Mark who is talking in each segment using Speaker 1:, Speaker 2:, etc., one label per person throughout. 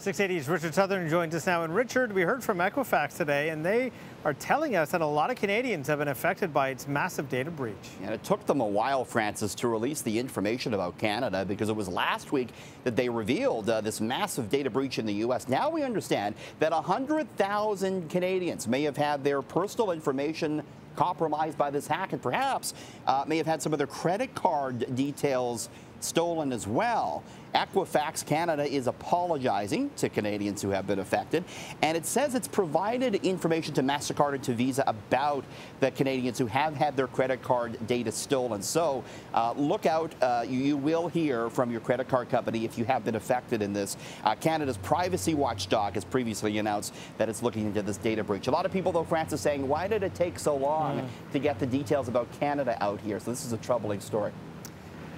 Speaker 1: 680's Richard Southern joins us now. And Richard, we heard from Equifax today, and they are telling us that a lot of Canadians have been affected by its massive data breach.
Speaker 2: And it took them a while, Francis, to release the information about Canada, because it was last week that they revealed this massive data breach in the U.S. Now we understand that 100,000 Canadians may have had their personal information compromised by this hack, and perhaps may have had some of their credit card details stolen as well. Equifax Canada is apologizing to Canadians who have been affected, and it says it's provided information to MasterCard and to Visa about the Canadians who have had their credit card data stolen. So look out. You will hear from your credit card company if you have been affected in this. Canada's privacy watchdog has previously announced that it's looking into this data breach. A lot of people, though, Francis, saying, why did it take so long to get the details about Canada out here? So this is a troubling story.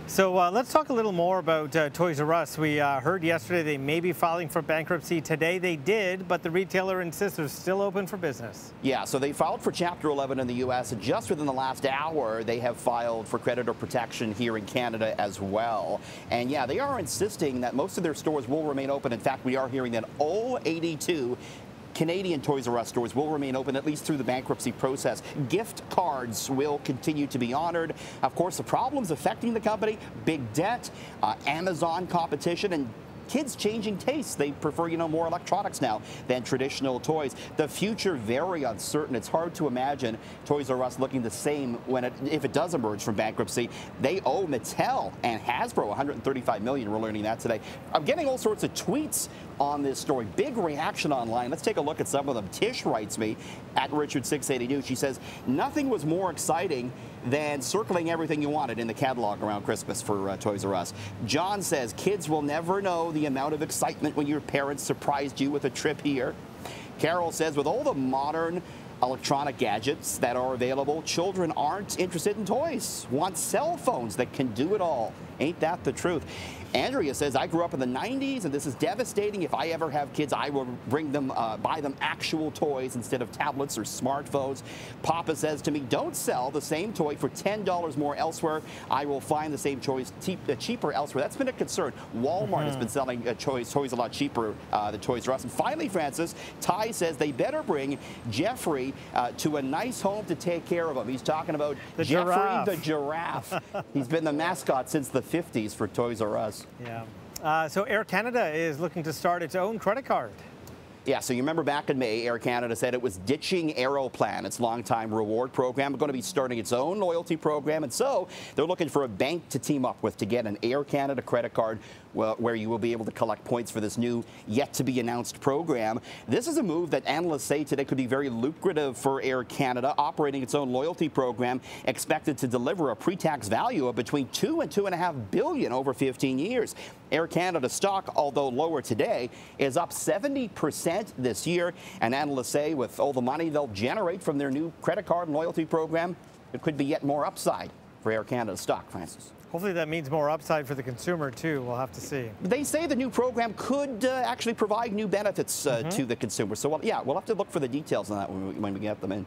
Speaker 1: So let's talk a little more about Toys R Us. We heard yesterday they may be filing for bankruptcy. Today they did, but the retailer insists they're still open for business.
Speaker 2: Yeah, so they filed for Chapter 11 in the U.S. and just within the last hour, they have filed for creditor protection here in Canada as well. And yeah, they are insisting that most of their stores will remain open. In fact, we are hearing that all 82 Canadian Toys R Us stores will remain open at least through the bankruptcy process. Gift cards will continue to be honored. Of course, the problems affecting the company: big debt, Amazon competition, and kids changing tastes. They prefer, more electronics now than traditional toys. The future very uncertain. It's hard to imagine Toys R Us looking the same if it does emerge from bankruptcy. They owe Mattel and Hasbro $135 million. We're learning that today. I'm getting all sorts of tweets on this story. Big reaction online. Let's take a look at some of them. Tish writes me at Richard680 News. She says, nothing was more exciting than circling everything you wanted in the catalog around Christmas for Toys R Us. John says, kids will never know the amount of excitement when your parents surprised you with a trip here. Carol says, with all the modern electronic gadgets that are available, children aren't interested in toys, want cell phones that can do it all. Ain't that the truth? Andrea says, I grew up in the 90s, and this is devastating. If I ever have kids, I will bring them, buy them actual toys instead of tablets or smartphones. Papa says to me, don't sell the same toy for $10 more elsewhere. I will find the same toys cheaper elsewhere. That's been a concern. Walmart has been selling toys a lot cheaper than Toys R Us. And finally, Francis, Ty says they better bring Jeffrey to a nice home to take care of him. He's talking about Jeffrey the giraffe. He's been the mascot since the 50s for Toys R Us.
Speaker 1: Yeah. So Air Canada is looking to start its own credit card.
Speaker 2: Yeah, so you remember back in May, Air Canada said it was ditching Aeroplan, its longtime reward program. It's going to be starting its own loyalty program, and so they're looking for a bank to team up with to get an Air Canada credit card where you will be able to collect points for this new, yet-to-be-announced program. This is a move that analysts say today could be very lucrative for Air Canada, operating its own loyalty program, expected to deliver a pre-tax value of between $2 and $2.5 billion over 15 years. Air Canada stock, although lower today, is up 70% this year, and analysts say with all the money they'll generate from their new credit card and loyalty program, it could be yet more upside for Air Canada stock, Francis.
Speaker 1: Hopefully that means more upside for the consumer, too. We'll have to see.
Speaker 2: They say the new program could actually provide new benefits to the consumer. So, we'll have to look for the details on that when we get them in.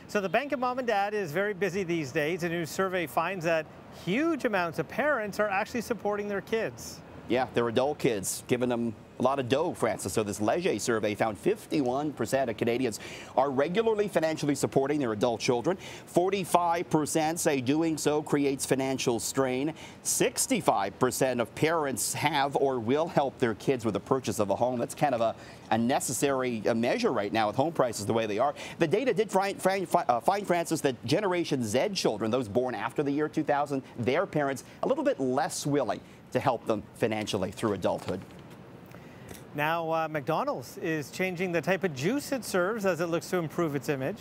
Speaker 1: So the Bank of Mom and Dad is very busy these days. A new survey finds that huge amounts of parents are actually supporting their kids.
Speaker 2: Yeah, they're adult kids, giving them a lot of dough, Francis. So this Leger survey found 51% of Canadians are regularly financially supporting their adult children. 45% say doing so creates financial strain. 65% of parents have or will help their kids with the purchase of a home. That's kind of a necessary measure right now with home prices the way they are. The data did find, Francis, that Generation Z children, those born after the year 2000, their parents a little bit less willing to help them financially through adulthood.
Speaker 1: Now, McDonald's is changing the type of juice it serves as it looks to improve its image.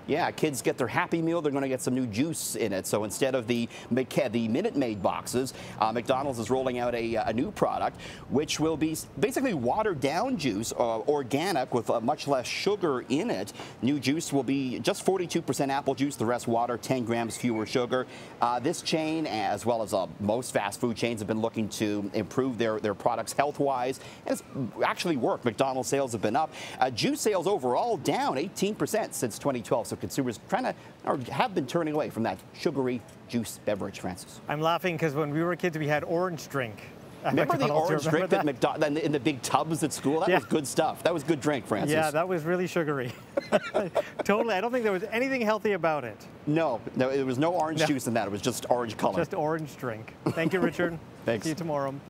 Speaker 2: Yeah, kids get their Happy Meal, they're going to get some new juice in it. So instead of the Minute Maid boxes, McDonald's is rolling out a new product, which will be basically watered down juice, organic with much less sugar in it. New juice will be just 42% apple juice, the rest water, 10 grams fewer sugar. This chain, as well as most fast food chains, have been looking to improve their products health-wise, and it's actually worked. McDonald's sales have been up. Juice sales overall down 18% since 2012. So consumers have been turning away from that sugary juice beverage, Francis.
Speaker 1: I'm laughing because when we were kids, we had orange drink.
Speaker 2: Remember the
Speaker 1: McDonald's,
Speaker 2: orange drink that in the big tubs at school? That was good stuff. That was good drink, Francis.
Speaker 1: Yeah, that was really sugary. Totally. I don't think there was anything healthy about it.
Speaker 2: No, there was no orange juice in that. It was just orange color.
Speaker 1: Just orange drink. Thank you, Richard.
Speaker 2: Thanks.
Speaker 1: See you tomorrow.